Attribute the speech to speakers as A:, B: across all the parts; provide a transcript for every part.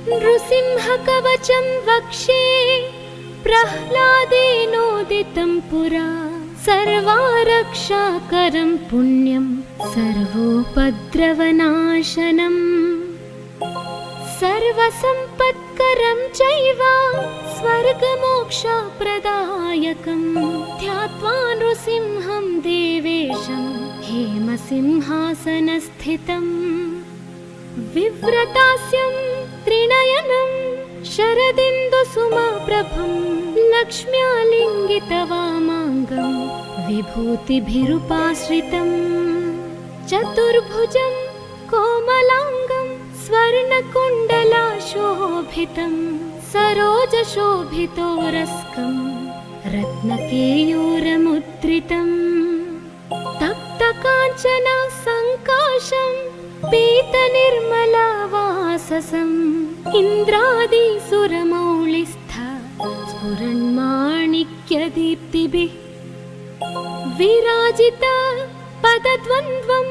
A: नृसिंहकवचं वक्षे प्रह्लादेनोदितं पुरा सर्वारक्षाकरं पुण्यं सर्वोपद्रवनाशनम् सर्वसम्पत्करं चैव स्वर्गमोक्षप्रदायकं ध्यात्वा नृसिंहं देवेशं हेमसिंहासनस्थितम् विव्रतास्यं त्रिनयनं शरदिन्दुसुमप्रभं लक्ष्म्यालिङ्गितवामाङ्गं विभूतिभिरुपाश्रितं चतुर्भुजं कोमलाङ्गं स्वर्णकुण्डलाशोभितं सरोजशोभितोरस्कं रत्नकेयूरमुद्रितं तप्तकाञ्चन सङ्काशं पीतनिर्मलवाससम् इन्द्रादिसुरमौलिस्थ स्फुरन्माणिक्यदीप्तिभिः विराजित पदद्वन्द्वं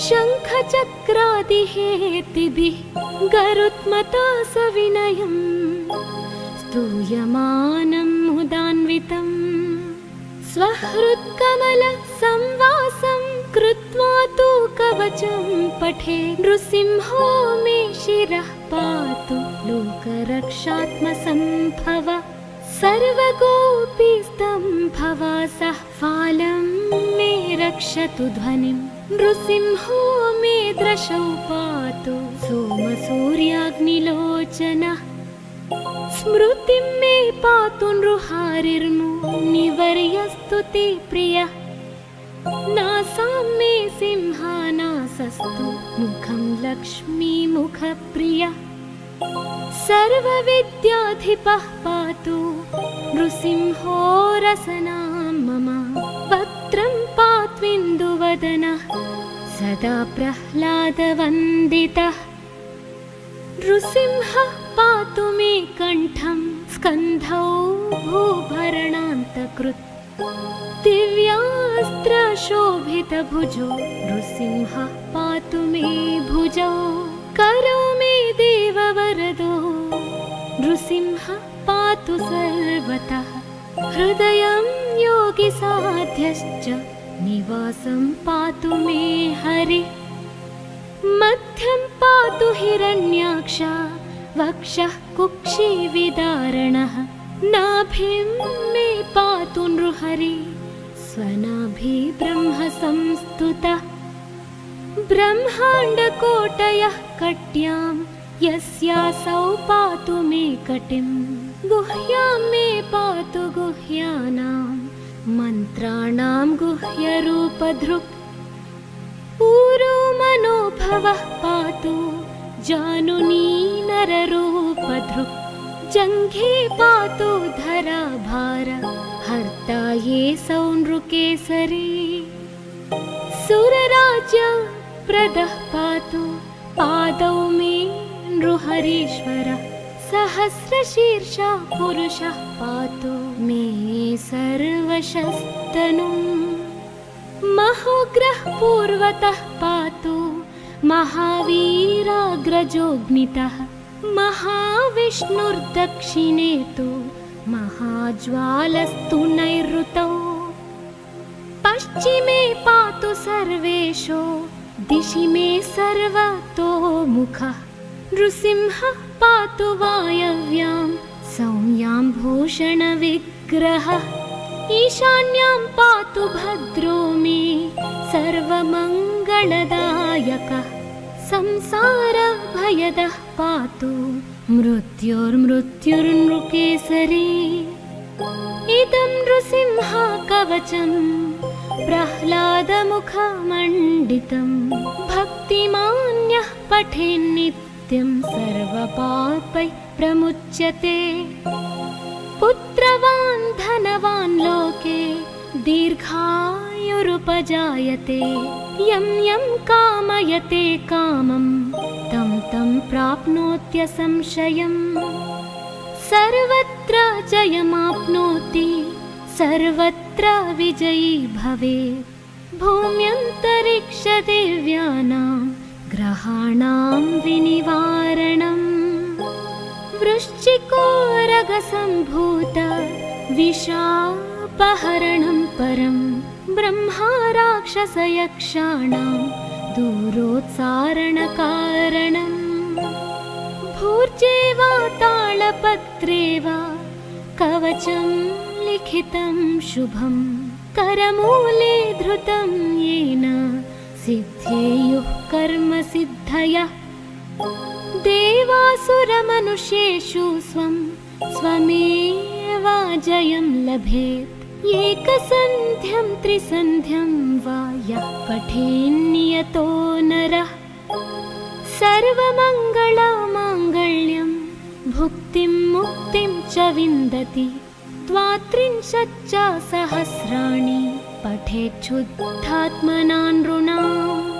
A: शङ्खचक्रादिहेतिभिः गरुत्मता सविनयं स्तूयमानं मुदान्वितं स्वहृत्कमलसंवासं कृत्वा तु कवचं पठे नृसिंहो मे शिरः पातु लोकरक्षात्मसम्भव सर्वगोपीस्तम्भवासः फालं मे रक्षतु ध्वनिं नृसिंहो मे दृशौ पातु सोमसूर्याग्निलोचनः स्मृतिं मे पातु नृहारिर्मुनिवर्यस्तु ते प्रियः नासां मे सिंहानासस्तु मुखं लक्ष्मीमुखप्रियः सर्वविद्याधिपः पातु नृसिंहो रसनां मम वक्त्रं पात्विन्दुवदनः सदा प्रह्लादवन्दितः नृसिंहः पातु मे कण्ठं स्कन्धौ भूभरणान्तकृत् दिव्यास्त्रशोभितभुजो नृसिंहः पातु मे भुजौ करो मे देववरदो नृसिंहः पातु सर्वतः हृदयं योगिसाध्यश्च निवासं पातु मे हरिः मध्यं पातु हिरण्याक्ष वक्षः कुक्षिविदारणः नाभिं मे पातु नृहरि स्वनाभि ब्रह्म संस्तुतः ब्रह्माण्डकोटयः कट्यां यस्यासौ पातु मे कटिं गुह्यां मे पातु गुह्यानां मन्त्राणां गुह्यरूपधृक् ऊरो मनोभवः पातु जानुनी नररूपधृक् जङ्घे पातु धराभार हर्ता ये सौनृकेसरी सुरराज्य प्रदः पातु पादौ मे नृहरीश्वरः सहस्रशीर्षा पुरुषः पातु मे सर्वशस्तनुम् महोग्रः पूर्वतः पातु महावीराग्रजोऽग्नितः महाविष्णुर्दक्षिणे तु महाज्वालस्तु नैऋतौ पश्चिमे पातु सर्वेषु दिशि मे सर्वतोमुखः नृसिंहः पातु वायव्यां सौम्यां भूषणविग्रहः ईशान्यां पातु भद्रो मे सर्वमङ्गलदायकः संसारभयदः पातु मृत्युर्मृत्युर्नृकेसरी इदं नृसिंहकवचं प्रह्लादमुखमण्डितं भक्तिमान्यः पठेन्नित्यं सर्वपापैः प्रमुच्यते पुत्रवान् धनवान् लोके दीर्घायुरुपजायते यं यं कामयते कामं तं तं प्राप्नोत्यसंशयम् सर्वत्र जयमाप्नोति सर्वत्र विजयी भवेत् भूम्यन्तरिक्षदेव्यानां ग्रहाणां विनिवारणम् कुक्षिकोरगसम्भूत विषापहरणं परं ब्रह्मा राक्षसयक्षाणां दूरोत्सारणकारणम् भूर्जे वा तालपत्रे वा कवचं लिखितं शुभं करमूले धृतं येन सिद्धेयुः कर्मसिद्धयः देवासुरमनुष्येषु स्वमेवाजयं लभेत् एकसन्ध्यं त्रिसन्ध्यं वा यः पठेन्नियतो नरः सर्वमङ्गलमाङ्गल्यं भुक्तिं मुक्तिं च विन्दति द्वात्रिंशच्च सहस्राणि पठेच्छुद्धात्मना नृणाम्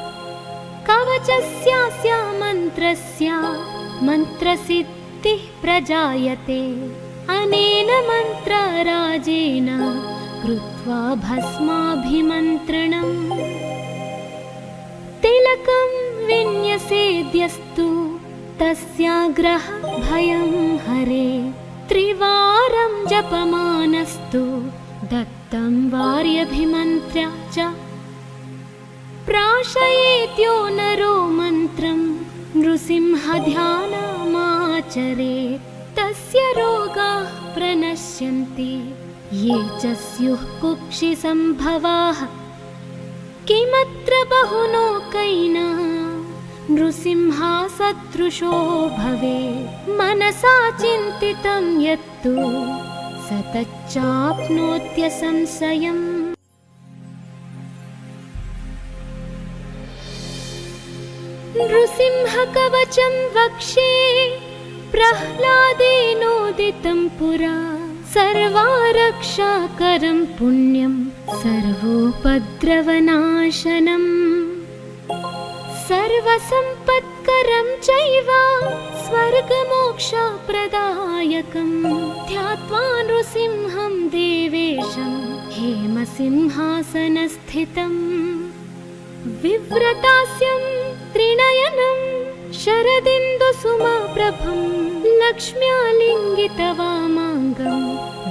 A: कवचस्यास्य मन्त्रस्य मन्त्रसिद्धिः प्रजायते अनेन मन्त्रराजेन कृत्वा भस्माभिमन्त्रणम् तिलकं विन्यसेद्यस्तु तस्याग्रह भयं हरे त्रिवारं जपमानस्तु दत्तं वार्यभिमन्त्र्य च प्राशयेत्यो नरो मन्त्रं नृसिंहध्यानमाचरेत् तस्य रोगाः प्रणश्यन्ति ये च स्युः कुक्षिसम्भवाः किमत्र बहुलोकैः नृसिंहसदृशो भवे मनसा चिन्तितं यत्तु स तच्चाप्नोत्यसंशयम् नृसिंहकवचं वक्षे प्रह्लादेनोदितं पुरा सर्वारक्षाकरं पुण्यं सर्वोपद्रवनाशनम् सर्वसम्पत्करं चैव स्वर्गमोक्षप्रदायकं ध्यात्वा नृसिंहं देवेशं हेमसिंहासनस्थितम् विव्रतास्यं त्रिनयनं शरदिन्दुसुमप्रभं लक्ष्म्यालिङ्गितवामाङ्गं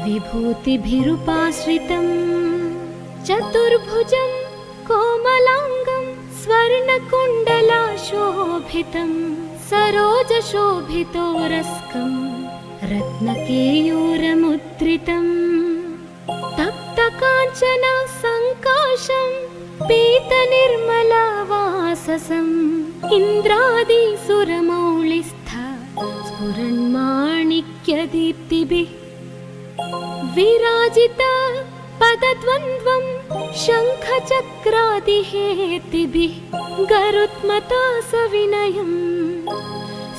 A: विभूतिभिरुपाश्रितं चतुर्भुजं कोमलाङ्गं स्वर्णकुण्डलाशोभितं सरोजशोभितोरस्कं रत्नकेयूरमुद्रितं तप्तकाञ्चन सङ्काशं पीतनिर्मलवाससम् इन्द्रादिसुरमौलिस्थ स्फुरन्माणिक्यदीप्तिभिः विराजित पदद्वन्द्वं शङ्खचक्रादिहेतिभिः गरुत्मता सविनयं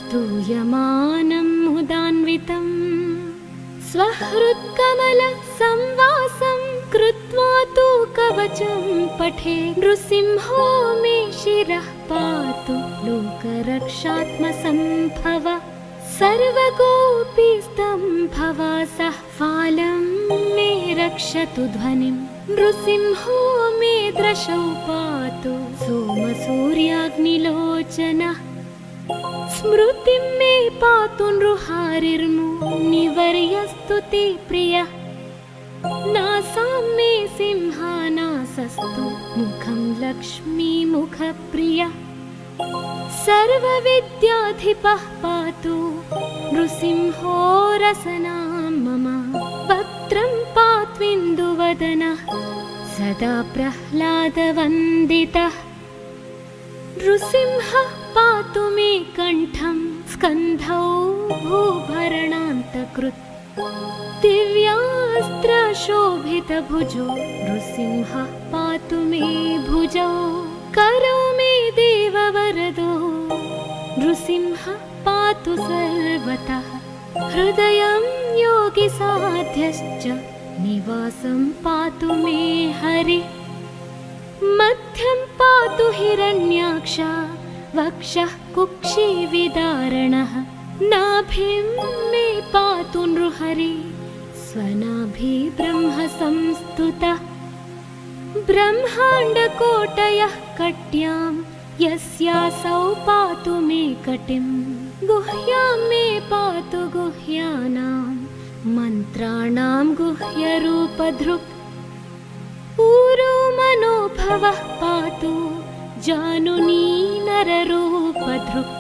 A: स्तूयमानं मुदान्वितं स्वहृत्कमलसंवासं कृत्वा तु कवचं पठे नृसिंहो मे शिरः पातु लोकरक्षात्मसम्भव सर्वगोपीस्तम्भवासः फालं मे रक्षतु ध्वनिं नृसिंहो मे दृशौ पातु सोमसूर्याग्निलोचनः स्मृतिं मे पातु नृहारिर्मुनिवर्यस्तु ते प्रियः नासां मे सिंहानासस्तु मुखं लक्ष्मीमुखप्रियः सर्वविद्याधिपः पातु नृसिंहो रसनां मम वक्त्रं पात्विन्दुवदनः सदा प्रह्लादवन्दितः नृसिंहः पातु मे कण्ठं स्कन्धौ भूभरणान्तकृत् दिव्यास्त्रशोभितभुजो नृसिंहः पातु मे भुजौ करौ मे देववरदो नृसिंहः पातु सर्वतः हृदयं योगिसाध्यश्च निवासं पातु मे हरिः मध्यं पातु हिरण्याक्ष वक्षः कुक्षिविदारणः नाभिं मे पातु नृहरि स्वनाभि ब्रह्म संस्तुतः ब्रह्माण्डकोटयः कट्यां यस्यासौ पातु मे कटिं गुह्यां मे पातु गुह्यानां मन्त्राणां गुह्यरूपधृक् ऊरो मनोभवः पातु जानुनी नररूपधृक्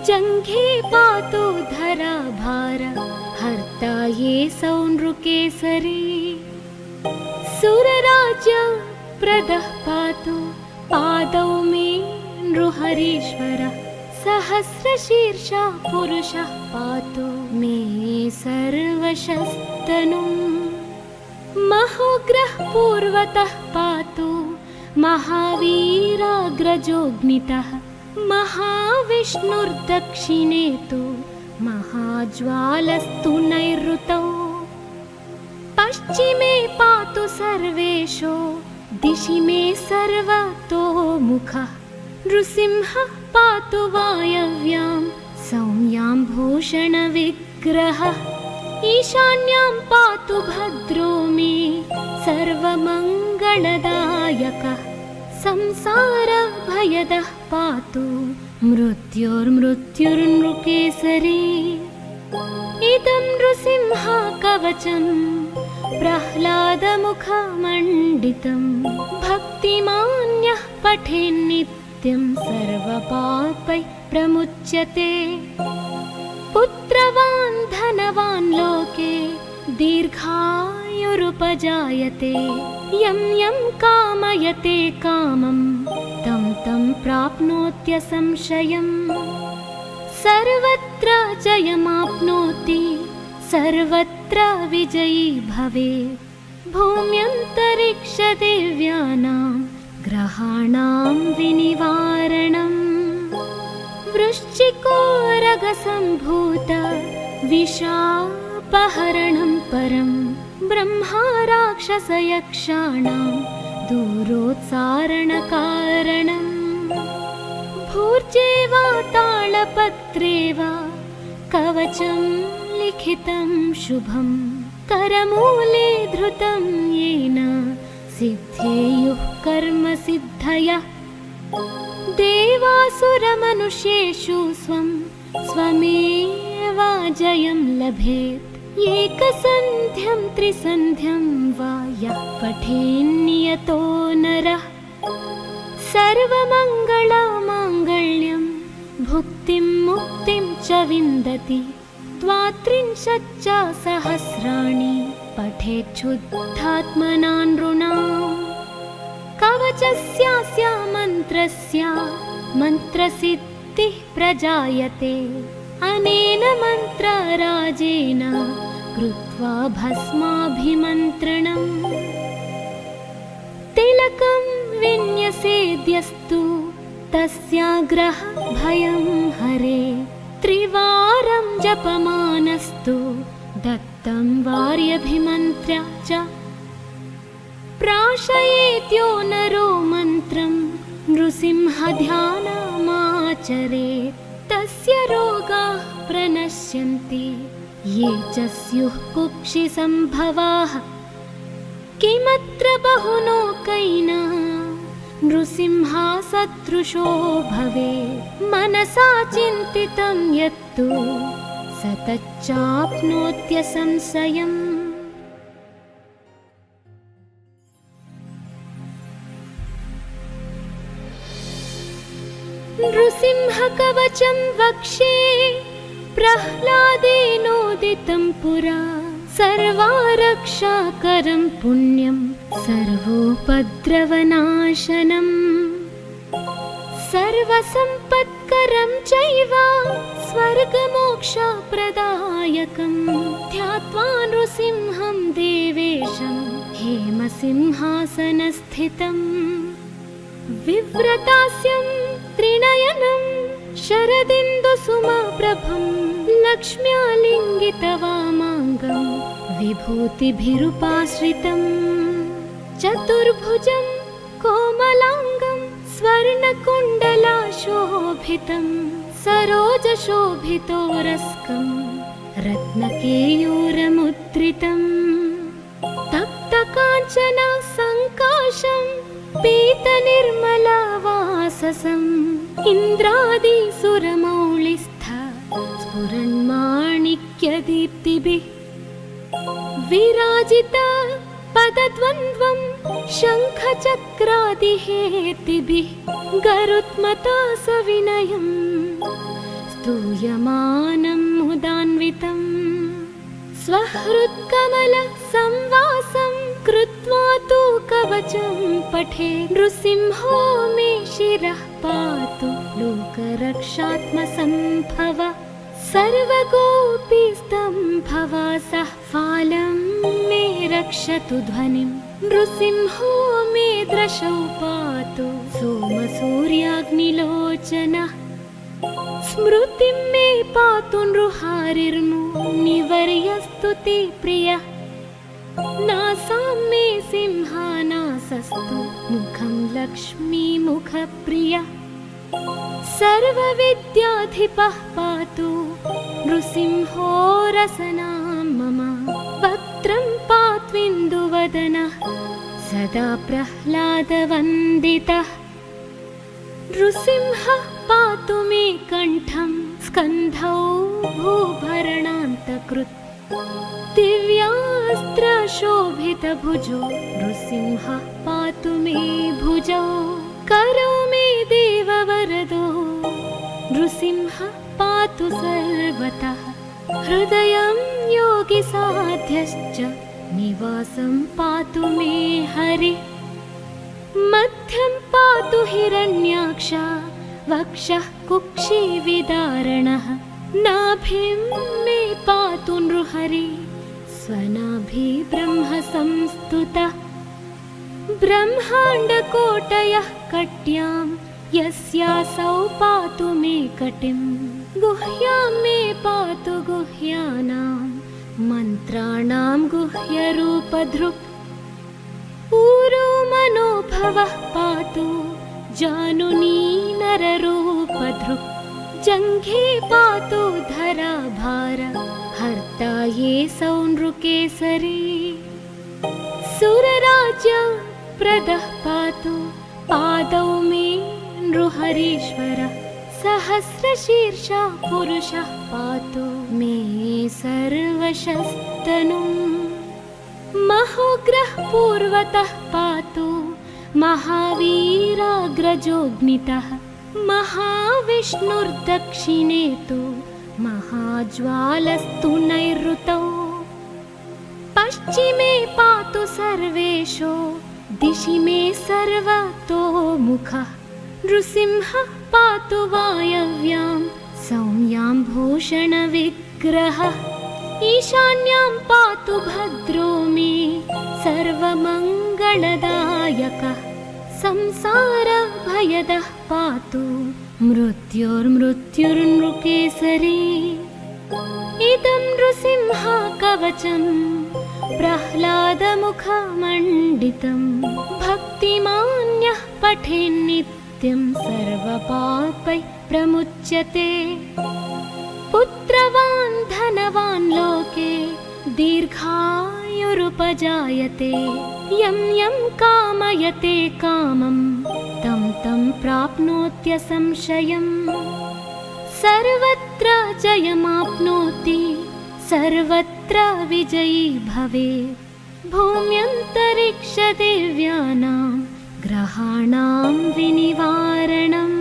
A: जङ्घे पातु धराभार हर्ता ये सौनृकेसरी सुरराज्य प्रदः पातु पादौ मे नृहरीश्वरः सहस्रशीर्षा पुरुषः पातु मे सर्वशस्तनुम् महोग्रः पूर्वतः पातु महावीराग्रजोऽग्नितः महाविष्णुर्दक्षिणे तु महाज्वालस्तु नैऋतौ पश्चिमे पातु सर्वेशो दिशि मे सर्वतोमुखः नृसिंहः पातु वायव्यां सौम्यां भूषणविग्रहः ईशान्यां पातु भद्रो मे सर्वमङ्गलदायकः संसारभयदः पातु मृत्युर्मृत्युर्नृकेसरी इदं नृसिंह कवचं प्रह्लादमुखमण्डितं भक्तिमान्यः पठेन्नित्यं सर्वपापैः प्रमुच्यते पुत्रवान् धनवान् लोके दीर्घायुरुपजायते यं यं कामयते कामं तं तं प्राप्नोत्यसंशयम् सर्वत्र जयमाप्नोति सर्वत्र विजयी भवेत् भूम्यन्तरिक्षदेव्यानां ग्रहाणां विनिवारणम् वृश्चिकोरगसम्भूत विशापहरणं परं ब्रह्मा राक्षसयक्षाणां दूरोत्सारणकारणम् भूर्जे वा तालपत्रे वा कवचं लिखितं शुभं करमूले धृतं येन सिद्धेयुः कर्मसिद्धयः देवासुरमनुष्येषु स्वं स्वमेव जयं लभेत् एकसन्ध्यं त्रिसन्ध्यं वा यः पठेन्नियतो नरः सर्वमङ्गलमाङ्गल्यं भुक्तिं मुक्तिं च विन्दति त्वात्रिंशच्च सहस्राणि पठेच्छुद्धात्मना नृणाम् कवचस्यास्य मन्त्रस्य मन्त्रसिद्धिः प्रजायते अनेन मन्त्रराजेन कृत्वा भस्माभिमन्त्रणम् तिलकं विन्यसेद्यस्तु तस्याग्रह भयं हरे त्रिवारं जपमानस्तु दत्तं वार्यभिमन्त्र्य च प्राशयेत्यो नरो मन्त्रं नृसिंहध्यानमाचरेत् तस्य रोगाः प्रणश्यन्ति ये च स्युः कुक्षिसम्भवाः किमत्र बहुलोकैः नृसिंहसदृशो भवेत् मनसा चिन्तितं यत्तु स तच्चाप्नोत्यसंशयम् नृसिंहकवचं वक्षे प्रह्लादेनोदितं पुरा सर्वारक्षाकरं पुण्यं सर्वोपद्रवनाशनम् सर्वसम्पत्करं चैव स्वर्गमोक्षप्रदायकं ध्यात्वा नृसिंहं देवेशं हेमसिंहासनस्थितम् विव्रतास्यं त्रिनयनं शरदिन्दुसुमप्रभं लक्ष्म्यालिङ्गितवामाङ्गं विभूतिभिरुपाश्रितं चतुर्भुजं कोमलाङ्गं स्वर्णकुण्डलाशोभितं सरोजशोभितोरस्कं रत्नकेयूरमुद्रितं तप्तकाञ्चन सङ्काशं पीतनिर्मलवाससम् इन्द्रादिसुरमौलिस्थ स्फुरन्माणिक्यदीप्तिभिः विराजिता पदद्वन्द्वं शङ्खचक्रादिहेतिभिः गरुत्मता सविनयम् स्तूयमानं मुदान्वितम् स्वहृत्कमलसंवासं कृत्वा तु कवचं पठे नृसिंहो मे शिरः पातु लोकरक्षात्मसम्भव सर्वगोपीस्तम्भवासः फालं मे रक्षतु ध्वनिं नृसिंहो मे दृशौ पातु सोमसूर्याग्निलोचनः स्मृतिं मे पातु नृहारिर्मुनिवर्यस्तु ते प्रियः नासां मे सिंहानासस्तु मुखं लक्ष्मीमुखप्रियः सर्वविद्याधिपः पातु नृसिंहो रसनां मम वक्त्रं पात्विन्दुवदनः सदा प्रह्लादवन्दितः नृसिंहः पातु मे कण्ठं स्कन्धौ भूभरणान्तकृत् दिव्यास्त्रशोभितभुजो नृसिंहः पातु मे भुजौ करौ मे देववरदो नृसिंहः पातु सर्वतः हृदयं योगिसाध्यश्च निवासं पातु मे हरिः मध्यं पातु हिरण्याक्ष वक्षः कुक्षिविदारणः नाभिं मे पातु नृहरिः स्वनाभि ब्रह्म संस्तुतः ब्रह्माण्डकोटयः कट्यां यस्यासौ पातु मे कटिं गुह्यां मे पातु गुह्यानां मन्त्राणां गुह्यरूपधृक् ऊरो मनोभवः पातु जानुनी नररूपधृक् जङ्घे पातु धराभार हर्ता ये सौनृकेसरी सुरराज्यप्रदः पातु पादौ मे नृहरीश्वरः सहस्रशीर्षः पुरुषः पातु मे सर्वशस्तनुम् महोग्रः पूर्वतः पातु महावीराग्रजोऽग्नितः महाविष्णुर्दक्षिणे तु महाज्वालस्तु नैऋतौ पश्चिमे पातु सर्वेषु दिशि मे सर्वतोमुखः नृसिंहः पातु वायव्यां सौम्यां भूषणविग्रहः ईशान्यां पातु भद्रो मे सर्वमङ्गलदायकः संसारभयदः पातु मृत्युर्मृत्युर्नृकेसरी इदं नृसिंह कवचं प्रह्लादमुखमण्डितं भक्तिमान्यः पठेन्नित्यं सर्वपापैः प्रमुच्यते पुत्रवान् धनवान् लोके दीर्घायुरुपजायते यं यं कामयते कामं तं तं प्राप्नोत्यसंशयम् सर्वत्र जयमाप्नोति सर्वत्र विजयी भवेत् भूम्यन्तरिक्षदेव्यानां ग्रहाणां विनिवारणम्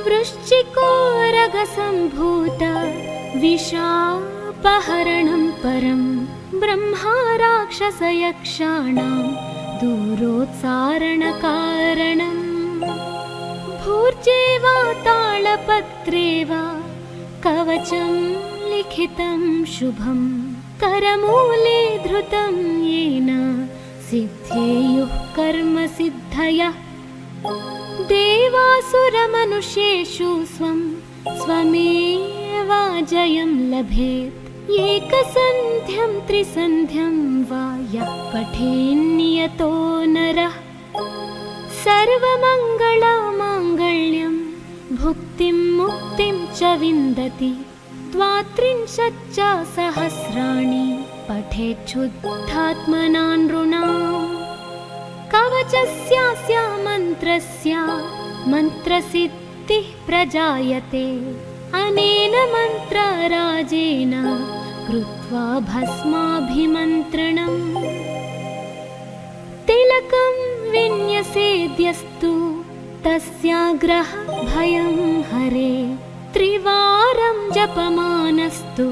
A: वृश्चिकोरगसम्भूत विशापहरणं परं ब्रह्मा राक्षसयक्षाणां दूरोत्सारणकारणम् भूर्जे वा तालपत्रे वा कवचं लिखितं शुभं करमूले धृतं येन सिद्धेयुः कर्मसिद्धयः देवासुरमनुष्येषु स्वं स्वमेव जयं लभेत् एकसन्ध्यं त्रिसन्ध्यं वा यः पठेन्नियतो नरः सर्वमङ्गलमाङ्गल्यं भुक्तिं मुक्तिं च विन्दति द्वात्रिंशच्च सहस्राणि पठेच्छुद्धात्मना नृणाम् कवचस्यास्य मन्त्रस्य मन्त्रसिद्धिः प्रजायते अनेन मन्त्रराजेन कृत्वा भस्माभिमन्त्रणम् तिलकं विन्यसेद्यस्तु तस्याग्रह भयं हरे त्रिवारं जपमानस्तु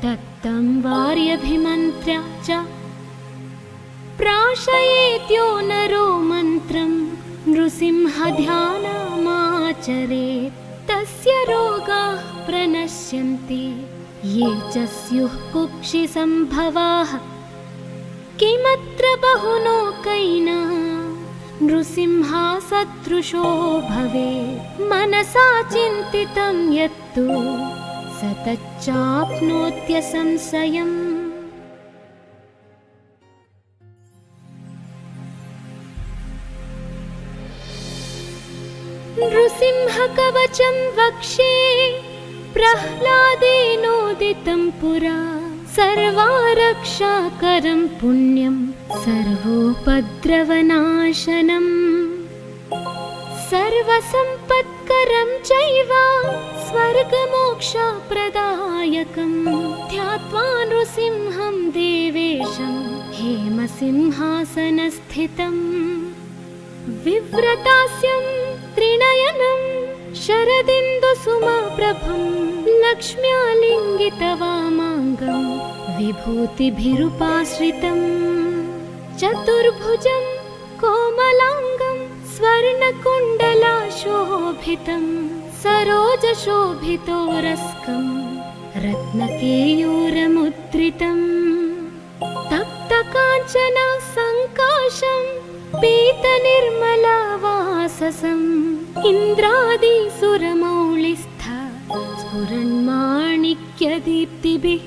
A: दत्तं वार्यभिमन्त्र्य च प्राशयेत्यो नरो मन्त्रं नृसिंहध्यानमाचरेत् तस्य रोगाः प्रणश्यन्ति ये च स्युः कुक्षिसम्भवाः किमत्र बहुलोकैः नृसिंहसदृशो भवेत् मनसा चिन्तितं यत्तु स तच्चाप्नोत्यसंशयम् नृसिंहकवचं वक्षे प्रह्लादेनोदितं पुरा सर्वारक्षाकरं पुण्यं सर्वोपद्रवनाशनम् सर्वसम्पत्करं चैव स्वर्गमोक्षप्रदायकं ध्यात्वा नृसिंहं देवेशं हेमसिंहासनस्थितम् विव्रतास्यं त्रिनयनं शरदिन्दुसुमप्रभं लक्ष्म्यालिङ्गितवामाङ्गं विभूतिभिरुपाश्रितं चतुर्भुजं कोमलाङ्गं स्वर्णकुण्डलाशोभितं सरोजशोभितोरस्कं रत्नकेयूरमुद्रितं तप्तकाञ्चनसङ्काशं पीतनिर्मलवाससम् इन्द्रादिसुरमौलिस्थ स्फुरन्माणिक्यदीप्तिभिः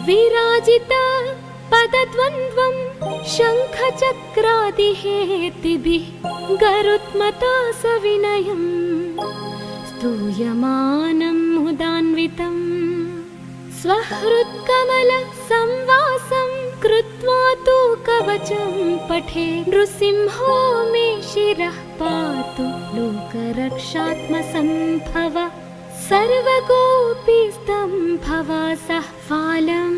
A: विराजित पदद्वन्द्वं शङ्खचक्रादिहेतिभिः गरुत्मता सविनयं स्तूयमानं मुदान्वितम् स्वहृत्कमलसंवासं कृत्वा तु कवचं पठे नृसिंहो मे शिरः पातु लोकरक्षात्मसम्भव सर्वगोपीस्तम्भवासः फालं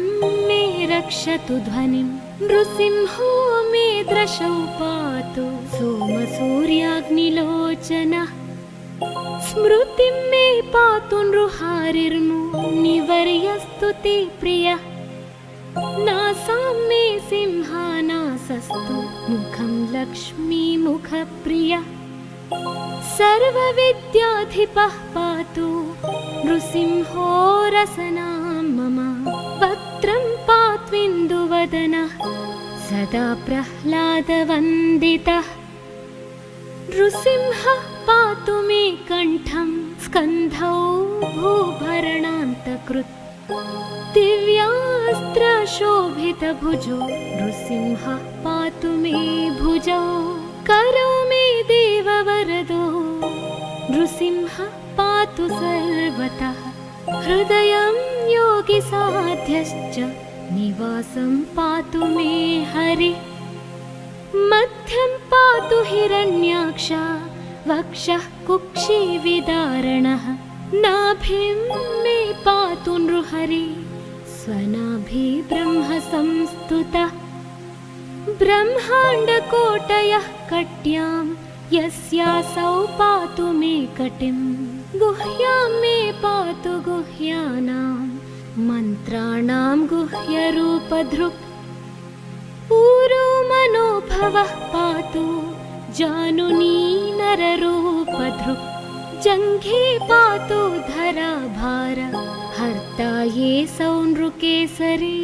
A: मे रक्षतु ध्वनिं नृसिंहो मे दृशौ पातु सोमसूर्याग्निलोचनः स्मृतिं मे पातु नृहारिर्मुनिवर्यस्तु ते प्रियः नासां मे सिंहानासस्तु मुखं लक्ष्मीमुखप्रियः सर्वविद्याधिपः पातु नृसिंहो रसनां मम वक्त्रं पात्विन्दुवदनः सदा प्रह्लादवन्दितः नृसिंहः पातु मे कण्ठं स्कन्धौ भूभरणान्तकृत् दिव्यास्त्रशोभितभुजो नृसिंहः पातु मे भुजौ करौ मे देववरदो नृसिंहः पातु सर्वतः हृदयं योगिसाध्यश्च निवासं पातु मे हरिः मध्यं पातु हिरण्याक्ष वक्षः कुक्षिविदारणः नाभिं मे पातु नृहरि स्वनाभि ब्रह्मसंस्तुतः ब्रह्माण्डकोटयः कट्यां यस्यासौ पातु मे कटिं गुह्यां मे पातु गुह्यानां मन्त्राणां गुह्यरूपधृक् ऊरो मनोभवः पातु जानुनी नररूपधृक् जङ्घे पातु धराभार हर्ता ये सौनृकेसरी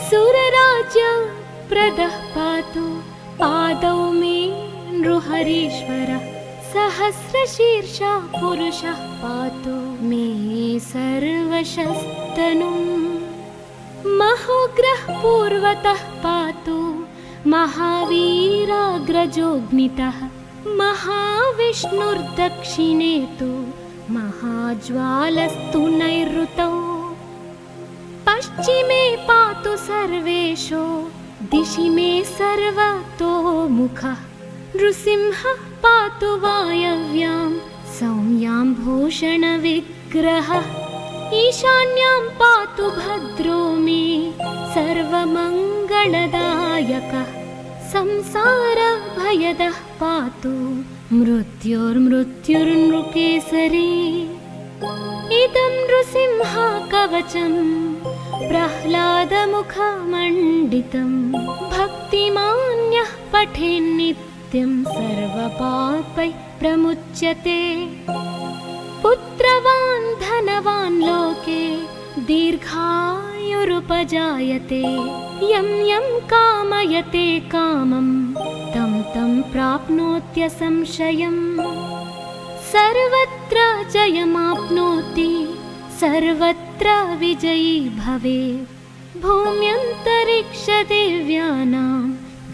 A: सुरराज्य प्रदः पातु पादौ मे नृहरीश्वरः सहस्रशीर्षः पुरुषः पातु मे सर्वशस्तनुम् महोग्रः पूर्वतः पातु महावीराग्रजोऽग्नितः महाविष्णुर्दक्षिणे तु महाज्वालस्तु नैऋतौ पश्चिमे पातु सर्वेषु दिशि मे सर्वतोमुखः नृसिंहः पातु वायव्यां सौम्याम्भूषणविग्रहः ईशान्यां पातु भद्रो मे सर्वमङ्गलदायकः संसारभयदः पातु मृत्युर्मृत्युर्नृकेसरी इदं नृसिंहकवचं प्रह्लादमुखमण्डितं भक्तिमान्यः पठेन्नित्यं सर्वपापैः प्रमुच्यते पुत्रवान् धनवान् लोके दीर्घायुरुपजायते यं यं कामयते कामं तं तं प्राप्नोत्यसंशयम् सर्वत्र जयमाप्नोति सर्वत्र विजयी भवेत् भूम्यन्तरिक्षदेव्यानां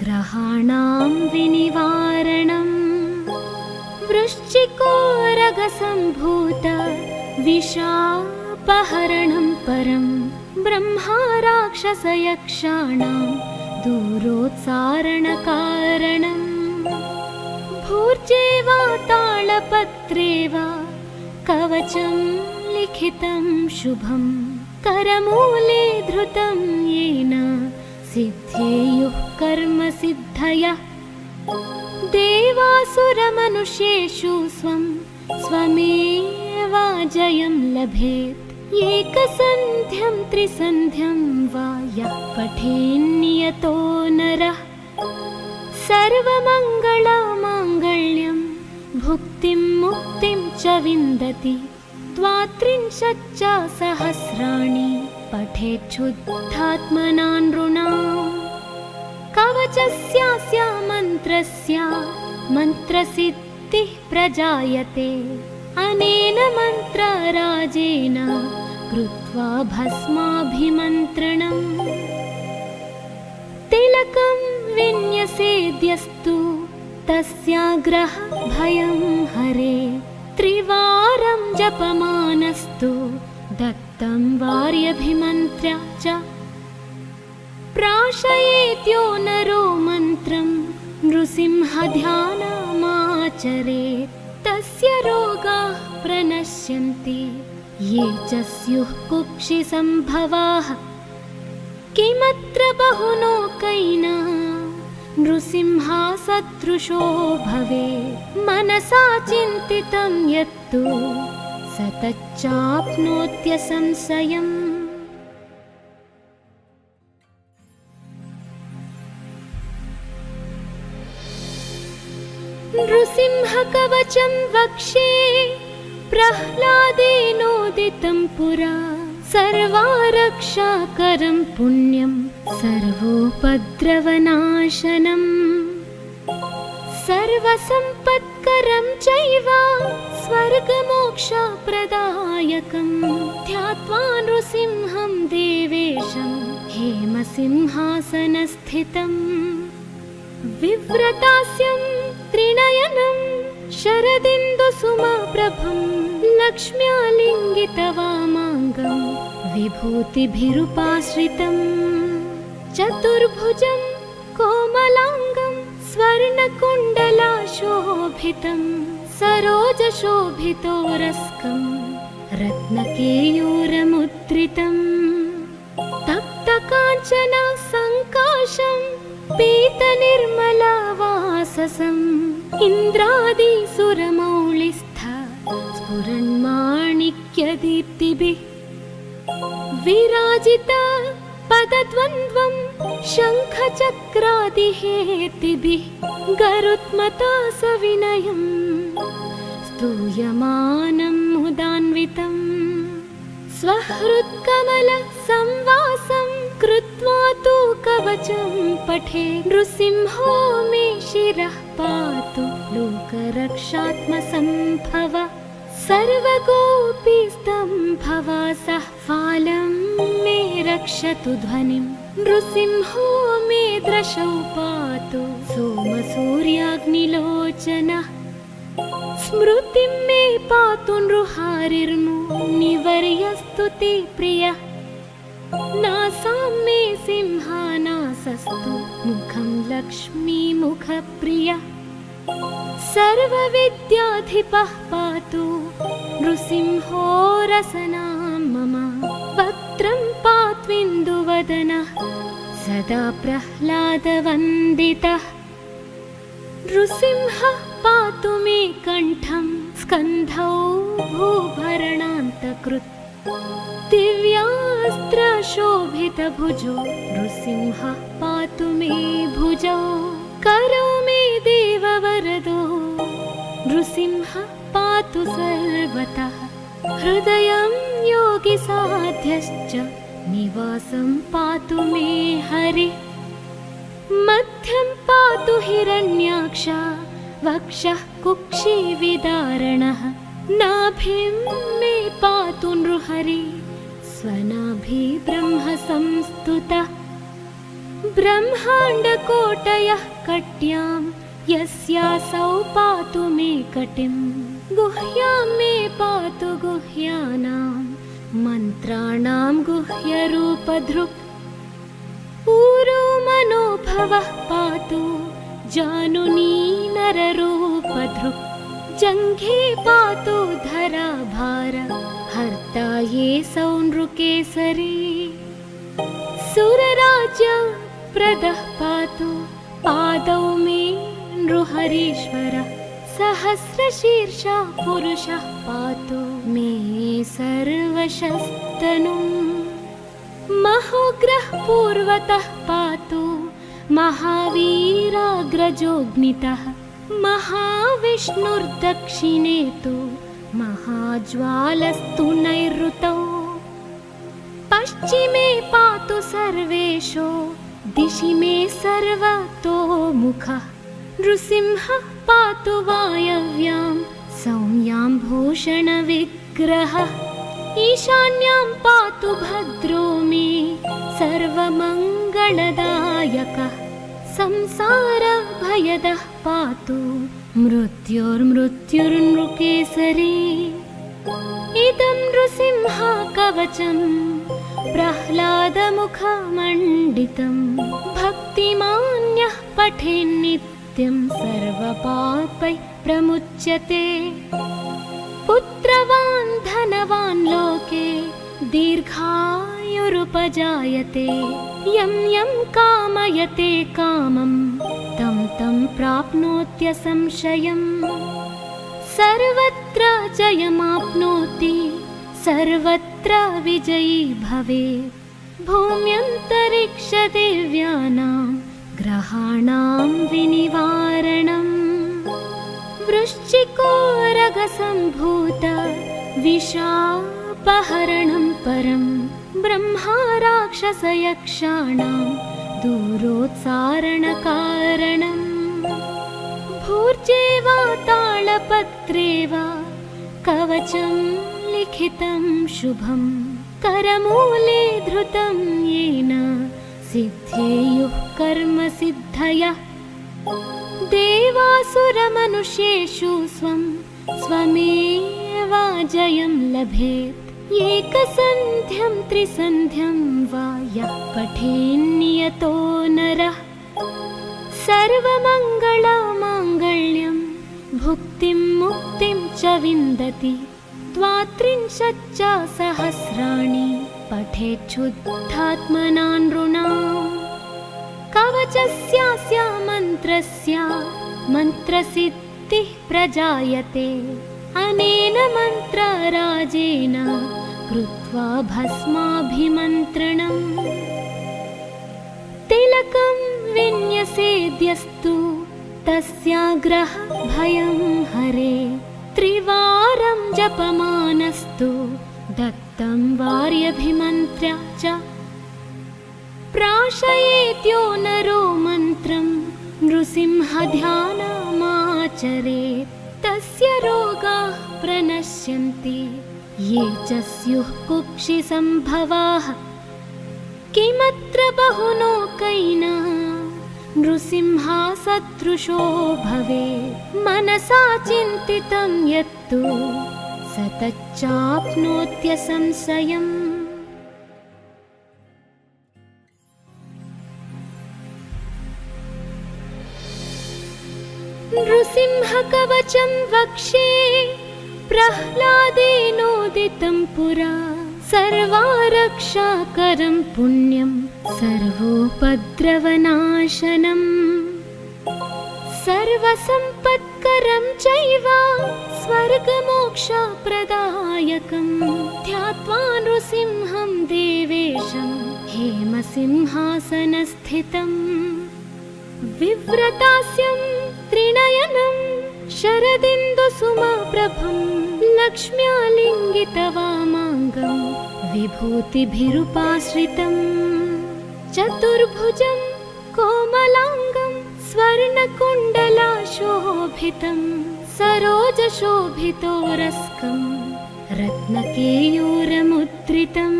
A: ग्रहाणां विनिवारणम् वृश्चिकोरगसम्भूत विशापहरणं परं ब्रह्मा राक्षसयक्षाणां दूरोत्सारणकारणम् भूर्जे वा तालपत्रे वा कवचं लिखितं शुभं करमूले धृतं येन सिद्धेयुः कर्मसिद्धयः देवासुरमनुष्येषु स्वं स्वमेव जयं लभेत् एकसन्ध्यं त्रिसन्ध्यं वा यः पठेन्नियतो नरः सर्वमङ्गलमाङ्गल्यं भुक्तिं मुक्तिं च विन्दति द्वात्रिंशच्च सहस्राणि पठेच्छुद्धात्मना नृणाम् कवचस्यास्य मन्त्रस्य मन्त्रसिद्धिः प्रजायते अनेन मन्त्रराजेन कृत्वा भस्माभिमन्त्रणम् तिलकं विन्यसेद्यस्तु तस्याग्रह भयं हरे त्रिवारं जपमानस्तु दत्तं वार्यभिमन्त्र्य च प्राशयेत्यो नरो मन्त्रं नृसिंहध्यानमाचरेत् तस्य रोगाः प्रणश्यन्ति ये च स्युः कुक्षिसम्भवाः किमत्र बहुलोकैना नृसिंहसदृशो भवेत् मनसा चिन्तितं यत्तु स तच्चाप्नोत्यसंशयम् नृसिंहकवचं वक्षे प्रह्लादेनोदितं पुरा सर्वारक्षाकरं पुण्यं सर्वोपद्रवनाशनम् सर्वसम्पत्करं चैव स्वर्गमोक्षप्रदायकं ध्यात्वा नृसिंहं देवेशं हेमसिंहासनस्थितम् विव्रतास्यं त्रिनयनं शरदिन्दुसुमप्रभं लक्ष्म्यालिङ्गितवामाङ्गं विभूतिभिरुपाश्रितम् चतुर्भुजं कोमलाङ्गं स्वर्णकुण्डलाशोभितं सरोजशोभितोरस्कं रत्नकेयूरमुद्रितम् तप्तकाञ्चन सङ्काशं पीतनिर्मलवाससम् इन्द्रादिसुरमौलिस्थ स्फुरन्माणिक्यदीप्तिभिः विराजित पदद्वन्द्वं शङ्खचक्रादिहेतिभिः गरुत्मता सविनयं स्तूयमानं मुदान्वितम् स्वहृत्कमलसंवासं कृत्वा तु कवचं पठे नृसिंहो मे शिरः पातु लोकरक्षात्मसम्भव सर्वगोपीस्तम्भवासः फालं मे रक्षतु ध्वनिं नृसिंहो मे दृशौ पातु सोमसूर्याग्निलोचनः स्मृतिं मे पातु नृहारिर्मुनिवर्यस्तुति प्रियः नासां मे सिंहानासस्तु मुखं लक्ष्मीमुखप्रियः सर्वविद्याधिदेवो नृसिंहाधिपः पातु नृसिंहो रसनां मम वक्त्रं पात्विन्दुवदनः सदा प्रह्लादवन्दितः नृसिंहः पातु मे कण्ठं स्कन्धौ भूभरणान्तकृत् दिव्यास्त्रशोभितभुजो नृसिंहः पातु मे भुजौ करो मे देववरदो नृसिंहः पातु सर्वतः हृदयं योगिसाध्यश्च निवासं पातु मे हरिः मध्यं पातु हिरण्याक्ष वक्षः कुक्षिविदारणः नाभिं मे पातु नृहरि स्वनाभि ब्रह्म संस्तुतः ब्रह्माण्डकोटयः कट्यां यस्यासौ पातु मे कटिं गुह्यां मे पातु गुह्यानां मन्त्राणां गुह्यरूपधृक् ऊरो मनोभवः पातु जानुनी नररूपधृक् जङ्घे पातु धराभार हर्ता ये सौनृकेसरी सुरराज्यप्रदः पातु पादौ मे नृहरीश्वरः सहस्रशीर्षः पुरुषः पातु मे सर्वशस्तनुम् महोग्रः पूर्वतः पातु महावीराग्रजोऽग्नितः महाविष्णुर्दक्षिणे तु महाज्वालस्तु नैऋतौ पश्चिमे पातु सर्वेषु दिशि मे सर्वतोमुखः नृसिंहः पातु वायव्यां सौम्यां भूषणविग्रहः ईशान्यां पातु भद्रो मे सर्वमङ्गलदायकः संसारभयदः पातु मृत्युर्मृत्युर्नृकेसरी इदं नृसिंहकवचं प्रह्लादमुखमण्डितं भक्तिमान्यः पठेन्नित्यं सर्वपापैः प्रमुच्यते पुत्रवान् धनवान् लोके दीर्घायुरुपजायते यं यं कामयते कामं तं तं प्राप्नोत्यसंशयम् सर्वत्र जयमाप्नोति सर्वत्र विजयी भवेत् भूम्यन्तरिक्षदेव्यानां ग्रहाणां विनिवारणम् वृश्चिकोरगसम्भूत विशापहरणं परं ब्रह्मा राक्षसयक्षाणां दूरोत्सारणकारणम् भूर्जे वा तालपत्रे वा कवचं लिखितं शुभं करमूले धृतं येन सिद्धेयुः कर्मसिद्धयः देवासुरमनुष्येषु स्वं स्वमेव जयं लभेत् एकसन्ध्यं त्रिसन्ध्यं वा यः पठेन्नियतो नरः सर्वमङ्गलमाङ्गल्यं भुक्तिं मुक्तिं च विन्दति द्वात्रिंशच्च सहस्राणि पठेच्छुद्धात्मना नृणाम् कवचस्यास्य मन्त्रस्य मन्त्रसिद्धिः प्रजायते अनेन मन्त्रराजेन कृत्वा भस्माभिमन्त्रणम् तिलकं विन्यसेद्यस्तु तस्याग्रह भयं हरे त्रिवारं जपमानस्तु दत्तं वार्यभिमन्त्र्य च प्राशयेत्यो नरो मन्त्रं नृसिंहध्यानमाचरेत् तस्य रोगाः प्रणश्यन्ति ये च स्युः कुक्षिसम्भवाः किमत्र बहुलोकैना नृसिंहसदृशो भवेत् मनसा चिन्तितं यत्तु स तच्चाप्नोत्यसंशयम् नृसिंहकवचं वक्षे प्रह्लादेनोदितं पुरा सर्वारक्षाकरं पुण्यं सर्वोपद्रवनाशनम् सर्वसम्पत्करं चैव स्वर्गमोक्षप्रदायकं ध्यात्वा नृसिंहं देवेशं हेमसिंहासनस्थितं विव्रतास्यं त्रिनयनं शरदिन्दुसुमप्रभं लक्ष्म्यालिङ्गितवामाङ्गं विभूतिभिरुपाश्रितं चतुर्भुजं कोमलाङ्गं स्वर्णकुण्डलाशोभितं सरोजशोभितोरस्कं रत्नकेयूरमुद्रितं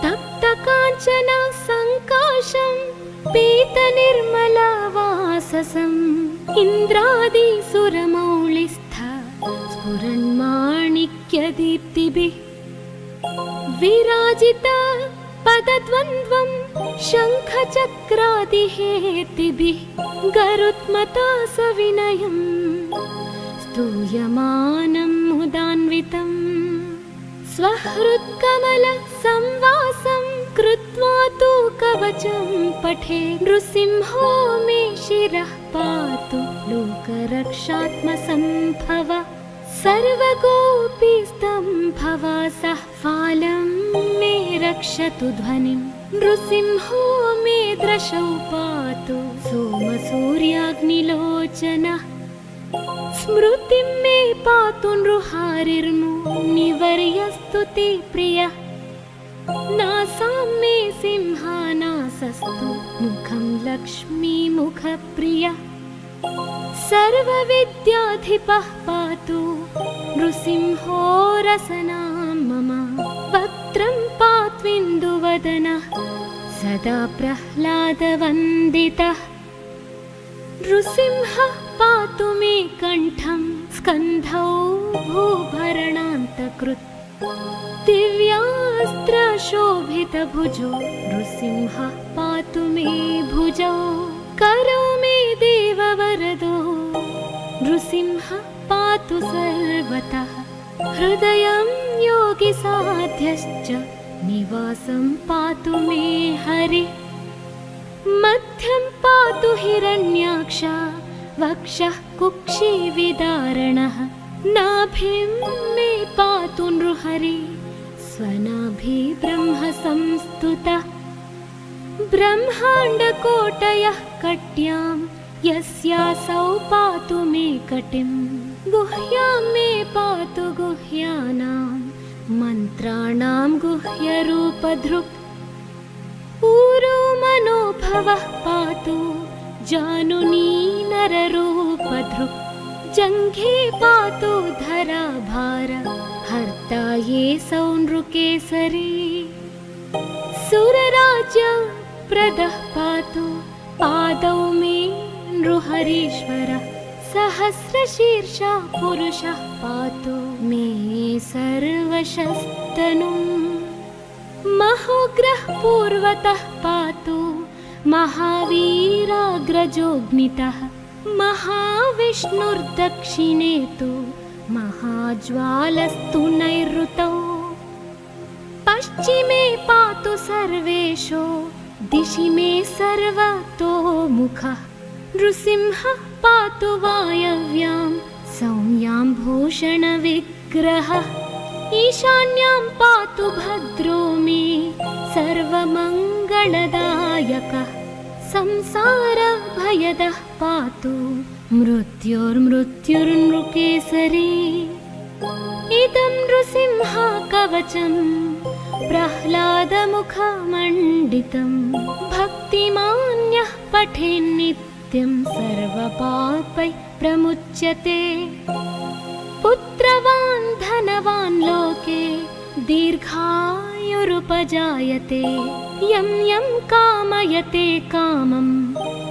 A: तप्तकाञ्चन सङ्काशं पीतनिर्मलवाससम् इन्द्रादिसुरमौलिस्थ स्फुरन्माणिक्यदीप्तिभिः विराजित पदद्वन्द्वं शङ्खचक्रादिहेतिभिः गरुत्मता सविनयं स्तूयमानं मुदान्वितं स्वहृत्कमलसंवासं कृत्वा तु कवचं पठे नृसिंहो मे शिरः पातु लोकरक्षात्मसम्भव सर्वगोपीस्तम्भवासः फालं मे रक्षतु ध्वनिं नृसिंहो मे दृशौ पातु सोमसूर्याग्निलोचनः स्मृतिं मे पातु नृहारिर्मुनिवर्यस्तु ते प्रियः नासां मे सिंहानासस्तु मुखं लक्ष्मीमुखप्रियः सर्वविद्याधिपः पातु नृसिंहो रसनां मम वक्त्रं पात्विन्दुवदनः सदा प्रह्लादवन्दितः नृसिंहः पातु मे कण्ठं स्कन्धौ भूभरणान्तकृत् दिव्यास्त्रशोभितभुजो नृसिंहः पातु मे भुजौ करो मे देववरदो नृसिंहः पातु सर्वतः हृदयं योगिसाध्यश्च निवासं पातु मे हरिः मध्यं पातु हिरण्याक्ष वक्षः कुक्षिविदारणः नाभिं मे पातु नृहरि स्वनाभि ब्रह्म संस्तुतः ब्रह्माण्डकोटयः कट्यां यस्यासौ पातु मे कटिं गुह्यां मे पातु गुह्यानां मन्त्राणां गुह्यरूपधृक् ऊरो मनोभवः पातु जानुनी नररूपधृक् जङ्घे पातु धराभार हर्ता ये सौनृकेसरी सुरराज्यप्रदः पातु पादौ मे नृहरीश्वरः सहस्रशीर्षा पुरुषः पातु मे सर्वशस्तनुम् महोग्रः पूर्वतः पातु महावीराग्रजोऽग्नितः महाविष्णुर्दक्षिणे तु महाज्वालस्तु नैऋतौ पश्चिमे पातु सर्वेशो दिशि मे सर्वतोमुखः नृसिंहः पातु वायव्यां सौम्यां भूषणविग्रहः ईशान्यां पातु भद्रो मे सर्वमङ्गलदायकः संसारभयदः पातु मृत्युर्मृत्युर्नृकेसरी इदं नृसिंहकवचं प्रह्लादमुखमण्डितं भक्तिमान्यः पठेन्नित्यं सर्वपापैः प्रमुच्यते पुत्रवान् धनवान् लोके दीर्घायुरुपजायते यं यं कामयते कामं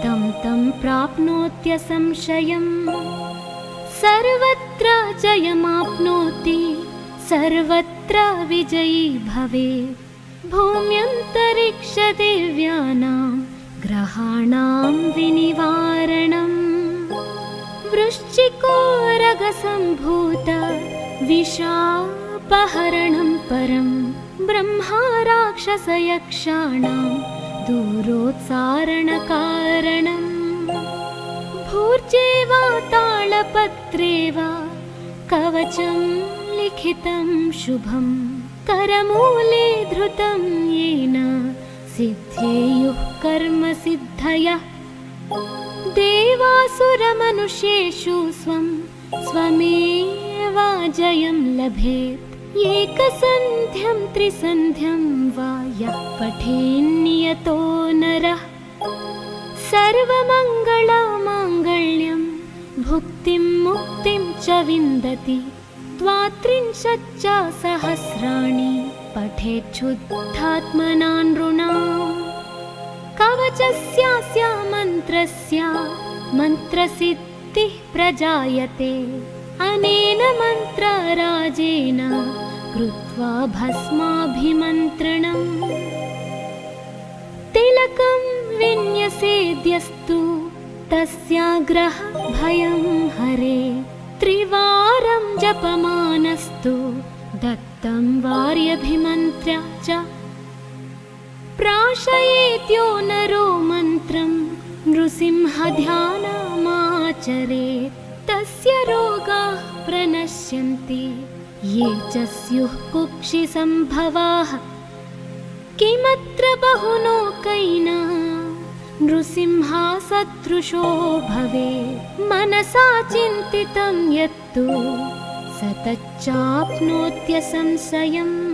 A: तं तं प्राप्नोत्यसंशयम् सर्वत्र जयमाप्नोति सर्वत्र विजयी भवेत् भूम्यन्तरिक्षदेव्यानां ग्रहाणां विनिवारणम् वृश्चिकोरगसम्भूत विशापहरणं परं ब्रह्मा राक्षसयक्षाणां दूरोत्सारणकारणम् भूर्जे वा तालपत्रे वा कवचं लिखितं शुभं करमूले धृतं येन सिद्धेयुः कर्मसिद्धयः देवासुरमनुष्येषु स्वं स्वमेवाजयं लभेत् एकसन्ध्यं त्रिसन्ध्यं वा यः पठेन्नियतो नरः सर्वमङ्गलमाङ्गल्यं भुक्तिं मुक्तिं च विन्दति द्वात्रिंशच्च सहस्राणि पठेच्छुद्धात्मना नृणाम् कवचस्यास्य मन्त्रस्य मन्त्रसिद्धिः प्रजायते अनेन मन्त्रराजेन कृत्वा भस्माभिमन्त्रणम् तिलकं विन्यसेद्यस्तु तस्याग्रह भयं हरे त्रिवारं जपमानस्तु दत्तं वार्यभिमन्त्र्य च प्राशयेत्यो नरो मन्त्रं नृसिंहध्यानमाचरेत् तस्य रोगाः प्रणश्यन्ति ये च स्युः कुक्षिसम्भवाः किमत्र बहुलोकैना नृसिंहसदृशो भवेत् मनसा चिन्तितं यत्तु स तच्चाप्नोत्यसंशयम्